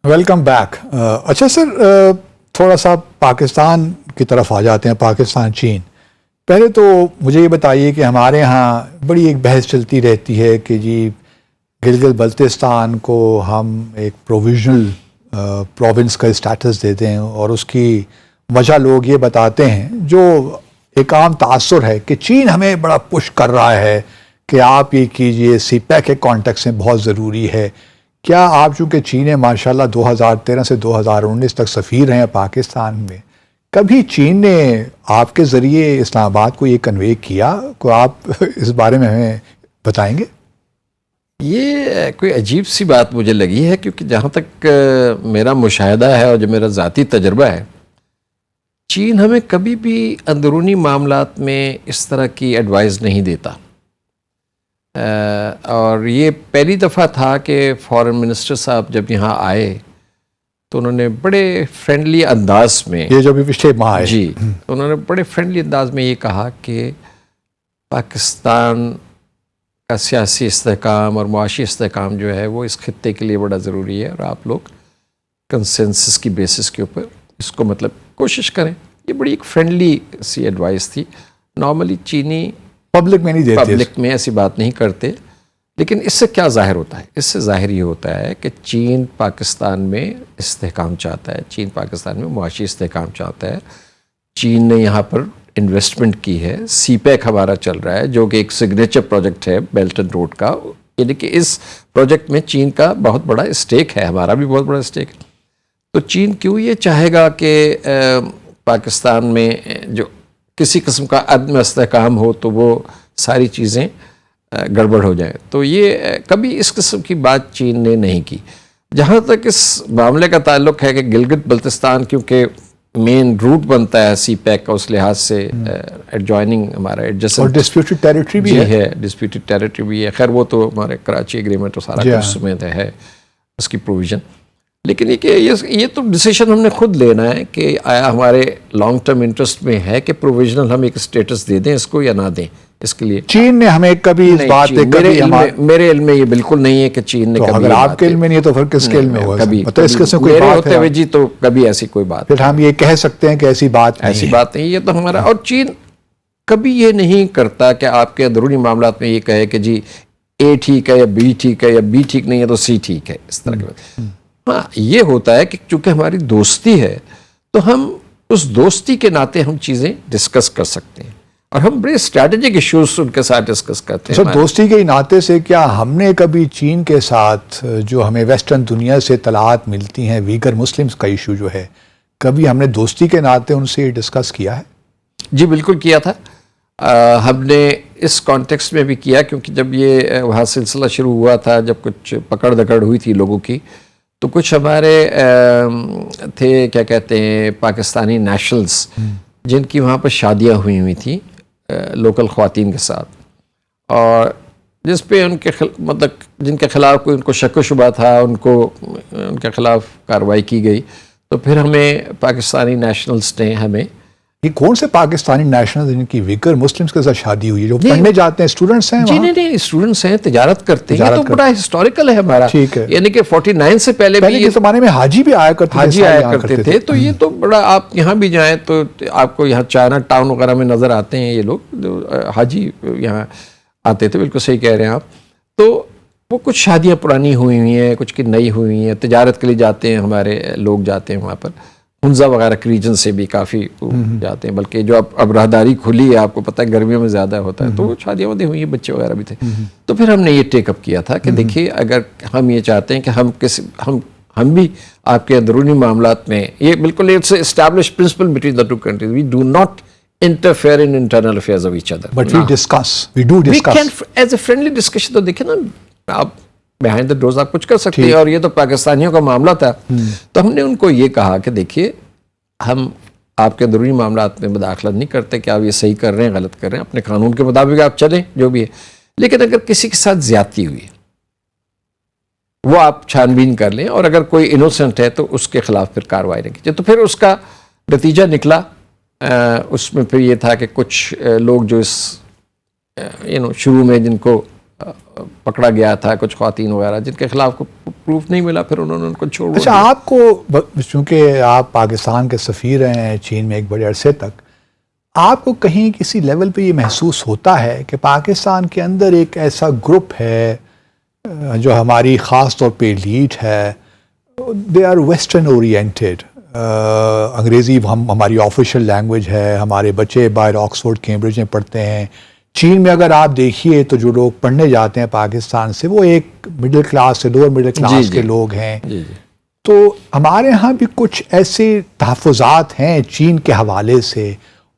Welcome back. اچھا سر، تھوڑا سا پاکستان کی طرف آ جاتے ہیں. پاکستان چین. پہلے تو مجھے یہ بتائیے کہ ہمارے ہاں بڑی ایک بحث چلتی رہتی ہے کہ جی گلگت بلتستان کو ہم ایک پروویژنل پروونس کا اسٹیٹس دیتے ہیں، اور اس کی وجہ لوگ یہ بتاتے ہیں، جو ایک عام تاثر ہے کہ چین ہمیں بڑا پش کر رہا ہے کہ آپ یہ کیجئے، سی پیک کے کانٹیکس میں بہت ضروری ہے. کیا آپ چونکہ چین ہے ماشاءاللہ 2013 سے 2019 تک سفیر ہیں پاکستان میں، کبھی چین نے آپ کے ذریعے اسلام آباد کو یہ کنوے کیا؟ کو آپ اس بارے میں ہمیں بتائیں گے؟ یہ کوئی عجیب سی بات مجھے لگی ہے، کیونکہ جہاں تک میرا مشاہدہ ہے اور جو میرا ذاتی تجربہ ہے، چین ہمیں کبھی بھی اندرونی معاملات میں اس طرح کی ایڈوائز نہیں دیتا. اور یہ پہلی دفعہ تھا کہ فارن منسٹر صاحب جب یہاں آئے تو انہوں نے بڑے فرینڈلی انداز میں، یہ جو بھی پچھلے ماہ آئے، جی انہوں نے بڑے فرینڈلی انداز میں یہ کہا کہ پاکستان کا سیاسی استحکام اور معاشی استحکام جو ہے وہ اس خطے کے لیے بڑا ضروری ہے، اور آپ لوگ کنسنسس کی بیسس کے اوپر اس کو کوشش کریں. یہ بڑی ایک فرینڈلی سی ایڈوائس تھی. نارملی چینی پبلک میں نہیں دیتے، پبلک میں ایسی بات نہیں کرتے. لیکن اس سے کیا ظاہر ہوتا ہے؟ اس سے ظاہر یہ ہوتا ہے کہ چین پاکستان میں استحکام چاہتا ہے، چین پاکستان میں معاشی استحکام چاہتا ہے. چین نے یہاں پر انویسٹمنٹ کی ہے. سی پیک ہمارا چل رہا ہے جو کہ ایک سگنیچر پروجیکٹ ہے بیلٹ اینڈ روڈ کا، یعنی کہ اس پروجیکٹ میں چین کا بہت بڑا اسٹیک ہے، ہمارا بھی بہت بڑا اسٹیک ہے. تو چین کیوں یہ چاہے گا کہ پاکستان میں جو کسی قسم کا عدم استحکام ہو تو وہ ساری چیزیں گڑبڑ ہو جائیں؟ تو یہ کبھی اس قسم کی بات چین نے نہیں کی. جہاں تک اس معاملے کا تعلق ہے کہ گلگت بلتستان کیونکہ مین روٹ بنتا ہے سی پیک کا، اس لحاظ سے ایڈجوائننگ ہمارا اور ڈسپیوٹڈ ٹیریٹری بھی ہے، ڈسپیوٹڈ ٹیریٹری بھی ہے. خیر وہ تو ہمارے کراچی ایگریمنٹ اور سارا کچھ سمیت ہے اس کی پروویژن. لیکن یہ تو ڈیسیشن ہم نے خود لینا ہے کہ آیا ہمارے لانگ ٹرم انٹرسٹ میں ہے کہ پروویژنل ہم ایک اسٹیٹس دے دیں اس کو یا نہ دیں. اس کے لیے چین نے ہمیں کبھی اس بات میرے علم میں یہ بالکل نہیں ہے کہ چین نے کبھی، اگر آپ کے علم میں نہیں ہے تو پھر کس کے علم میں ہوگا؟ کبھی اس قسم کوئی بات ہوتے ہوئے جی تو کبھی ایسی کوئی بات پھر ہم یہ کہہ سکتے ہیں کہ ایسی بات نہیں. یہ تو ہمارا، اور چین کبھی یہ نہیں کرتا کہ آپ کے اندرونی معاملات میں یہ کہے کہ جی اے ٹھیک ہے یا بی ٹھیک ہے یا بی ٹھیک نہیں ہے تو سی ٹھیک ہے، اس طرح کے. ہاں یہ ہوتا ہے کہ چونکہ ہماری دوستی ہے تو ہم اس دوستی کے ناطے ہم چیزیں ڈسکس کر سکتے ہیں، اور ہم بڑے اسٹریٹجک ایشوز ان کے ساتھ ڈسکس کرتے ہیں. دوستی کے ناطے سے کیا ہم نے کبھی چین کے ساتھ جو ہمیں ویسٹرن دنیا سے اطلاعات ملتی ہیں، ویگر مسلمز کا ایشو جو ہے، کبھی ہم نے دوستی کے ناطے ان سے ڈسکس کیا ہے؟ جی بالکل کیا تھا. ہم نے اس کانٹیکسٹ میں بھی کیا، کیونکہ جب یہ وہاں سلسلہ شروع ہوا تھا، جب کچھ پکڑ دکڑ ہوئی تھی لوگوں کی، تو کچھ ہمارے تھے کیا کہتے ہیں پاکستانی نیشنلز جن کی وہاں پر شادیاں ہوئی تھیں لوکل خواتین کے ساتھ، اور جس پہ ان کے جن کے خلاف کوئی ان کو شک و شبہ تھا، ان کے خلاف کارروائی کی گئی. تو پھر ہمیں پاکستانی نیشنلز نے ہمیں، یہ کون سے پاکستانی نیشنل جن کی ویگر مسلمز کے ساتھ شادی ہوئی ہے، جو پڑھنے جاتے ہیں، اسٹوڈنٹس ہیں؟ جی نہیں اسٹوڈنٹس ہیں، تجارت کرتے ہیں. یہ تو بڑا ہسٹوریکل ہے ہمارا، ٹھیک ہے. یعنی کہ 49 سے پہلے کے زمانے میں حاجی بھی آیا کرتے تھے. تو یہ تو بڑا، آپ یہاں بھی جائیں تو آپ کو یہاں چائنا ٹاؤن وغیرہ میں نظر آتے ہیں یہ لوگ حاجی یہاں آتے تھے. بالکل صحیح کہہ رہے ہیں آپ. تو وہ کچھ شادیاں پرانی ہوئی ہیں، کچھ کی نئی ہوئی ہیں. تجارت کے لیے جاتے ہیں ہمارے لوگ، جاتے ہیں وہاں پر. ہنزا وغیرہ کے ریجن سے بھی کافی جاتے ہیں، بلکہ جو اب راہداری کھلی ہے، آپ کو پتہ ہے گرمیوں میں زیادہ ہوتا ہے، تو وہ شادیاں ودی ہوئی ہیں، بچے وغیرہ بھی تھے. تو پھر ہم نے یہ ٹیک اپ کیا تھا کہ دیکھیے اگر ہم یہ چاہتے ہیں کہ ہم بھی آپ کے اندرونی معاملات میں، یہ بالکل it's establish principle between the two countries, we do not interfere in internal affairs of each other. But we discuss. We do discuss. We can, as a friendly discussion. تو دیکھیں نا آپ behind the doors آپ کچھ کر سکتے ہیں، اور یہ تو پاکستانیوں کا معاملہ تھا. تو ہم نے ان کو یہ کہا کہ دیکھیے ہم آپ کے اندرونی معاملات میں مداخلت نہیں کرتے کہ آپ یہ صحیح کر رہے ہیں غلط کر رہے ہیں، اپنے قانون کے مطابق آپ چلیں جو بھی ہے. لیکن اگر کسی کے ساتھ زیادتی ہوئی وہ آپ چھان بین کر لیں، اور اگر کوئی انوسنٹ ہے تو اس کے خلاف پھر کارروائی نہیں کیجیے. تو پھر اس کا نتیجہ نکلا، اس میں پھر یہ تھا کہ کچھ لوگ جو اس شروع میں جن کو پکڑا گیا تھا کچھ خواتین وغیرہ جن کے خلاف کو پروف نہیں ملا، پھر انہوں نے ان کو چھوڑ اچھا، آپ کو چونکہ آپ پاکستان کے سفیر ہیں چین میں ایک بڑے عرصے تک، آپ کو کہیں کسی لیول پہ یہ محسوس ہوتا ہے کہ پاکستان کے اندر ایک ایسا گروپ ہے جو ہماری خاص طور پہ لیڈ ہے، دے آر ویسٹرن اورینٹیڈ، انگریزی ہماری آفیشیل لینگویج ہے، ہمارے بچے باہر آکسفورڈ کیمبرج میں پڑھتے ہیں. چین میں اگر آپ دیکھیے تو جو لوگ پڑھنے جاتے ہیں پاکستان سے وہ ایک مڈل کلاس سے لوور مڈل کلاس کے لوگ ہیں. تو ہمارے ہاں بھی کچھ ایسے تحفظات ہیں چین کے حوالے سے،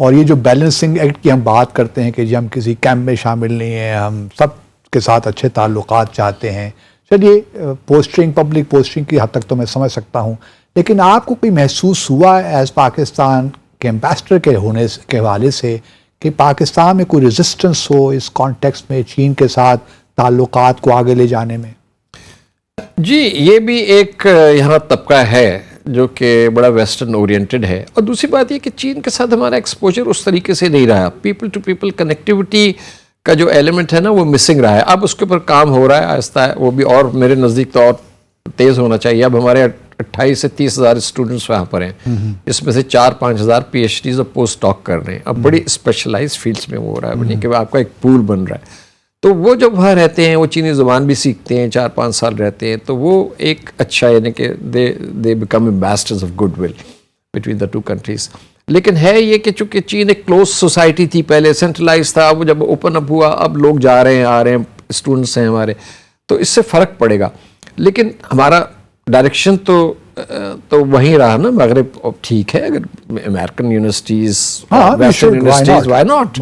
اور یہ جو بیلنسنگ ایکٹ کی ہم بات کرتے ہیں کہ جی ہم کسی کیمپ میں شامل نہیں ہیں، ہم سب کے ساتھ اچھے تعلقات چاہتے ہیں. چلیے پوسٹنگ، پبلک پوسٹنگ کی حد تک تو میں سمجھ سکتا ہوں، لیکن آپ کو کوئی محسوس ہوا ایز پاکستان کے ایمبیسڈر کے ہونے کے حوالے سے کہ پاکستان میں کوئی ریزسٹنس ہو اس کانٹیکسٹ میں چین کے ساتھ تعلقات کو آگے لے جانے میں؟ جی، یہ بھی ایک یہاں طبقہ ہے جو کہ بڑا ویسٹرن اورینٹڈ ہے، اور دوسری بات یہ کہ چین کے ساتھ ہمارا ایکسپوجر اس طریقے سے نہیں رہا. پیپل ٹو پیپل کنیکٹیوٹی کا جو ایلیمنٹ ہے نا وہ مسنگ رہا ہے. اب اس کے اوپر کام ہو رہا ہے آہستہ، وہ بھی اور میرے نزدیک تو اور تیز ہونا چاہیے. اب ہمارے 28 سے 30 ہزار اسٹوڈنٹس وہاں پر ہیں، اس میں سے 4-5 ہزار پی ایچ ڈیز اور پوسٹ ڈاک کر رہے ہیں. اب بڑی اسپیشلائز فیلڈس میں وہ ہو رہا ہے، نہیں کہ آپ کا ایک پول بن رہا ہے. تو وہ جب وہاں رہتے ہیں وہ چینی زبان بھی سیکھتے ہیں، 4-5 سال رہتے ہیں، تو وہ ایک اچھا، یعنی کہ they become ambassadors of good will between the two countries. لیکن ہے یہ کہ چونکہ چین ایک کلوز سوسائٹی تھی، پہلے سینٹرلائز تھا، اب جب اوپن اپ ہوا، اب لوگ جا رہے ہیں آ رہے ہیں، اسٹوڈنٹس ہیں ہمارے، تو اس سے فرق پڑے گا. لیکن ہمارا ڈائریکشن تو وہیں رہا نا. مغرب ٹھیک ہے، اگر American universities, western universities, why not.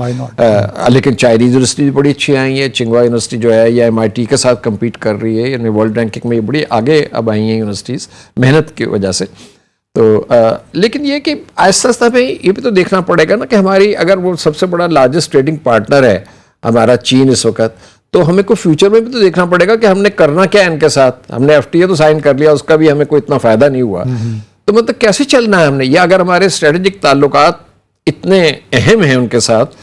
لیکن چائنیز یونیورسٹیز بڑی اچھی آئی ہیں. چنگوا یونیورسٹی جو ہے یہ MIT کے ساتھ کمپیٹ کر رہی ہے، یعنی ورلڈ رینکنگ میں یہ بڑی آگے اب آئی ہیں یونیورسٹیز محنت کی وجہ سے. تو لیکن یہ کہ آہستہ آہستہ میں یہ بھی تو دیکھنا پڑے گا نا کہ ہماری اگر وہ سب سے بڑا لارجسٹ ٹریڈنگ پارٹنر ہے ہمارا چین اس وقت، تو ہمیں کوئی فیوچر میں بھی تو دیکھنا پڑے گا کہ ہم نے کرنا کیا ہے ان کے ساتھ. ہم نے FTA تو سائن کر لیا، اس کا بھی ہمیں کوئی اتنا فائدہ نہیں ہوا. تو مطلب کیسے چلنا ہے ہم نے، یا اگر ہمارے اسٹریٹجک تعلقات اتنے اہم ہیں ان کے ساتھ،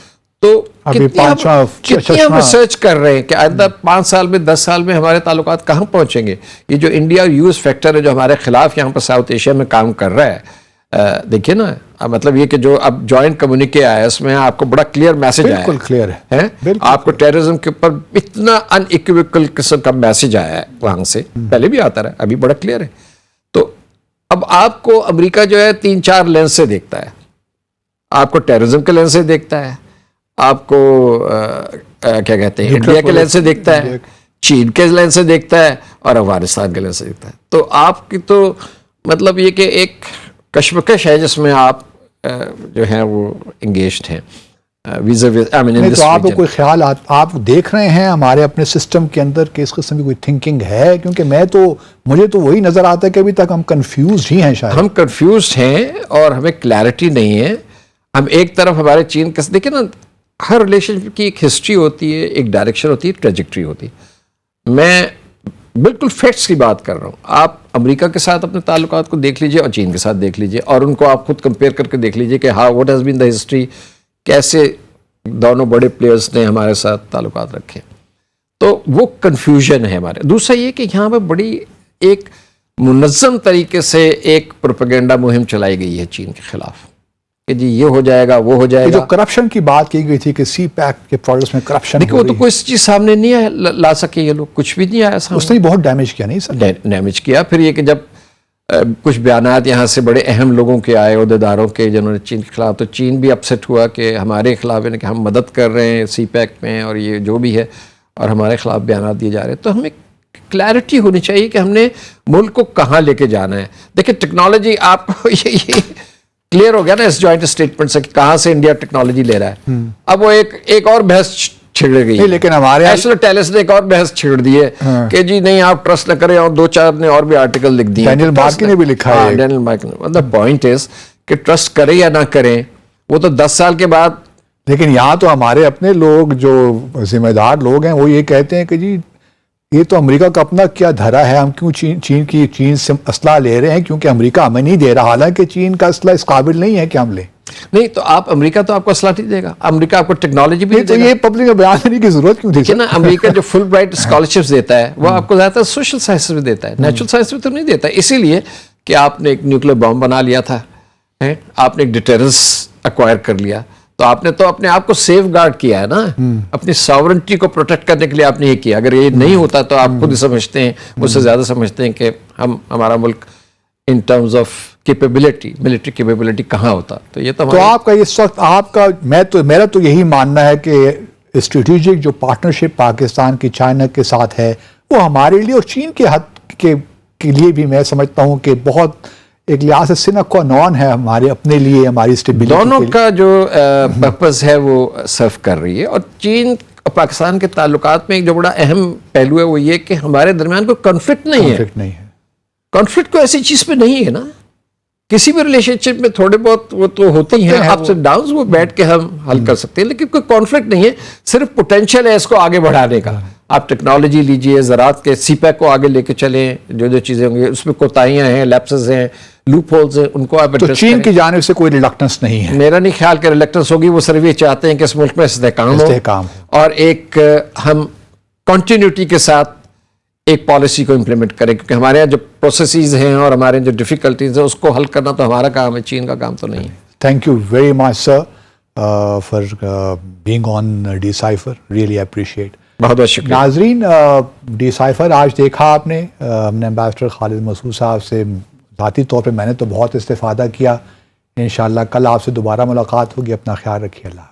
تو کتنی ہم ریسرچ کر رہے ہیں کہ آئندہ 5 سال میں 10 سال میں ہمارے تعلقات کہاں پہنچیں گے. یہ جو انڈیا US فیکٹر ہے جو ہمارے خلاف یہاں پر ساؤتھ ایشیا میں کام کر رہا ہے، دیکھیے نا، مطلب یہ کہ جو اب جوائنٹ کمیونیکے آیا اس میں آپ کو بڑا کلیئر میسج آیا ہے. بالکل کلیئر ہے. آپ کو ٹیررزم کے اوپر اتنا ان ایکویکل قسم کا میسج آیا ہے وہاں سے، پہلے بھی آتا رہا، ابھی بڑا کلیئر ہے. تو اب آپ کو امریکہ جو ہے 3-4 لینس سے دیکھتا ہے. آپ کو ٹیررزم کے لینس سے دیکھتا ہے، آپ کو کیا کہتے ہیں انڈیا کے لینس سے دیکھتا ہے، چین کے لینس سے دیکھتا ہے، اور افغانستان کے لینس سے دیکھتا ہے. تو آپ کی تو مطلب یہ کہ ایک کشمکش ہے جس میں آپ جو ہیں وہ انگیجڈ ہیں. تو آپ کو کوئی خیال آپ دیکھ رہے ہیں ہمارے اپنے سسٹم کے اندر کہ اس قسم کی کوئی تھنکنگ ہے؟ کیونکہ مجھے تو وہی نظر آتا ہے کہ ابھی تک ہم کنفیوزڈ ہی ہیں. شاید ہم کنفیوزڈ ہیں اور ہمیں کلیئرٹی نہیں ہے. ہم ایک طرف ہمارے چین کے دیکھیں نا، ہر ریلیشن شپ کی ایک ہسٹری ہوتی ہے، ایک ڈائریکشن ہوتی ہے، ٹریجیکٹری ہوتی ہے. میں بالکل فیکٹس کی بات کر رہا ہوں. آپ امریکہ کے ساتھ اپنے تعلقات کو دیکھ لیجئے اور چین کے ساتھ دیکھ لیجئے، اور ان کو آپ خود کمپیئر کر کے دیکھ لیجئے کہ what has been the history, کیسے دونوں بڑے پلیئرز نے ہمارے ساتھ تعلقات رکھے. تو وہ کنفیوژن ہے ہمارے. دوسرا یہ کہ یہاں پہ بڑی ایک منظم طریقے سے ایک پروپیگنڈا مہم چلائی گئی ہے چین کے خلاف کہ جی یہ ہو جائے گا، وہ ہو جائے گا. جو کرپشن کی بات کی گئی تھی کہ سی پیک کے پروڈکٹس میں کرپشن، دیکھیں وہ تو کوئی چیز سامنے نہیں لا سکے یہ لوگ، کچھ بھی نہیں آیا سامنے. اس نے بہت ڈیمیج کیا، نہیں سر؟ ڈیمیج کیا. پھر یہ کہ جب کچھ بیانات یہاں سے بڑے اہم لوگوں کے آئے، عہدیداروں کے، جنہوں نے چین کے خلاف، تو چین بھی اپسیٹ ہوا کہ ہمارے خلاف یعنی کہ ہم مدد کر رہے ہیں سی پیک میں اور یہ جو بھی ہے، اور ہمارے خلاف بیانات دیے جا رہے ہیں. تو ہمیں کلیئرٹی ہونی چاہیے کہ ہم نے ملک کو کہاں لے کے جانا ہے. دیکھیں ٹیکنالوجی آپ کو یہ کلیئر ہو گیا نا اس جوائنٹ اسٹیٹمنٹ سے کہ کہاں سے انڈیا ٹیکنالوجی لے رہا ہے. اب وہ ایک اور بحث چھڑ گئی، لیکن ہمارے ایشل ٹیلس نے ایک اور بحث چھڑ دی ہے کہ جی نہیں آپ ٹرسٹ نہ کریں، اور 2-4 نے اور بھی آرٹیکل لکھ دیے. ڈینیل مارکی نے بھی لکھا ہے. ڈینیل مارکی نے. مطلب پوائنٹ از کہ ٹرسٹ کریں یا نہ کریں وہ تو 10 سال کے بعد. لیکن یہاں تو ہمارے اپنے لوگ جو ذمہ دار لوگ ہیں وہ یہ کہتے ہیں کہ جی یہ تو امریکہ کا اپنا کیا دھرا ہے، ہم کیوں چین سے اسلحہ لے رہے ہیں کیونکہ امریکہ ہمیں نہیں دے رہا، حالانکہ چین کا اسلحہ اس قابل نہیں ہے کہ ہم لیں. نہیں تو آپ امریکہ تو آپ کو اسلحہ نہیں دے گا, امریکہ آپ کو ٹیکنالوجی بھی نہیں تو دے گا. یہ پبلک میں بیان کرنے کی ضرورت کیوں تھی کہ نا امریکہ جو فل برائٹ اسکالرشپس دیتا ہے وہ آپ کو زیادہ تر سوشل سائنس میں دیتا ہے, نیچرل سائنس میں تو نہیں دیتا. اسی لیے کہ آپ نے ایک نیوکلیر بم بنا لیا تھا, آپ نے ایک ڈیٹرنس ایکوائر کر لیا, تو آپ نے تو اپنے آپ کو سیف گارڈ کیا ہے نا, اپنی ساورنٹی کو پروٹیکٹ کرنے کے لیے آپ نے یہ کیا. اگر یہ نہیں ہوتا تو آپ خود ہی سمجھتے ہیں, مجھ سے زیادہ سمجھتے ہیں کہ ہمارا ملک in terms of capability, military capability کہاں ہوتا. تو یہ تو آپ کا اس وقت آپ کا میرا تو یہی ماننا ہے کہ اسٹریٹجک جو پارٹنرشپ پاکستان کی چائنا کے ساتھ ہے وہ ہمارے لیے اور چین کے حد کے لیے بھی میں سمجھتا ہوں کہ بہت ایک لحاظ سے سین qua non ہے ہمارے اپنے لیے, ہماری اسٹیبلٹی. دونوں کا جو پرپز ہے وہ سرو کر رہی ہے. اور چین اور پاکستان کے تعلقات میں ایک جو بڑا اہم پہلو ہے وہ یہ کہ ہمارے درمیان کوئی کنفلکٹ نہیں ہے. کنفلکٹ کوئی ایسی چیز پہ نہیں ہے نا, کسی بھی ریلیشن شپ میں تھوڑے بہت وہ تو ہوتی ہیں اپس اینڈ ڈاؤنز, وہ بیٹھ کے ہم حل کر سکتے ہیں, لیکن کوئی کانفلکٹ نہیں ہے, صرف پوٹینشیل ہے اس کو آگے بڑھانے کا. آپ ٹیکنالوجی لیجئے, زراعت کے سی پیک کو آگے لے کے چلیں, جو چیزیں ہوں گی اس میں کوتاہیاں ہیں, لیپسز ہیں, لوپ ہولز ہیں, ان کو آپ تو چین کی جانب سے کوئی ریلکٹنس نہیں ہے. میرا نہیں خیال کہ ریلیکٹنس ہوگی, وہ صرف یہ چاہتے ہیں کہ اس ملک میں استحکام ہو اور ایک ہم کنٹینیوٹی کے ساتھ ایک پالیسی کو امپلیمنٹ کریں, کیونکہ ہمارے یہاں جو پروسیسز ہیں اور ہمارے جو ڈیفیکلٹیز ہیں اس کو حل کرنا تو ہمارا کام ہے, چین کا کام تو نہیں ہے. Thank you very much sir for being on decipher, really appreciate. بہت بہت شکریہ. ناظرین, ڈیسائفر آج دیکھا آپ نے, ہم نے امبیسڈر خالد مسعود صاحب سے ذاتی طور پہ میں نے تو بہت استفادہ کیا. انشاءاللہ کل آپ سے دوبارہ ملاقات ہوگی. اپنا خیال رکھیے. اللہ.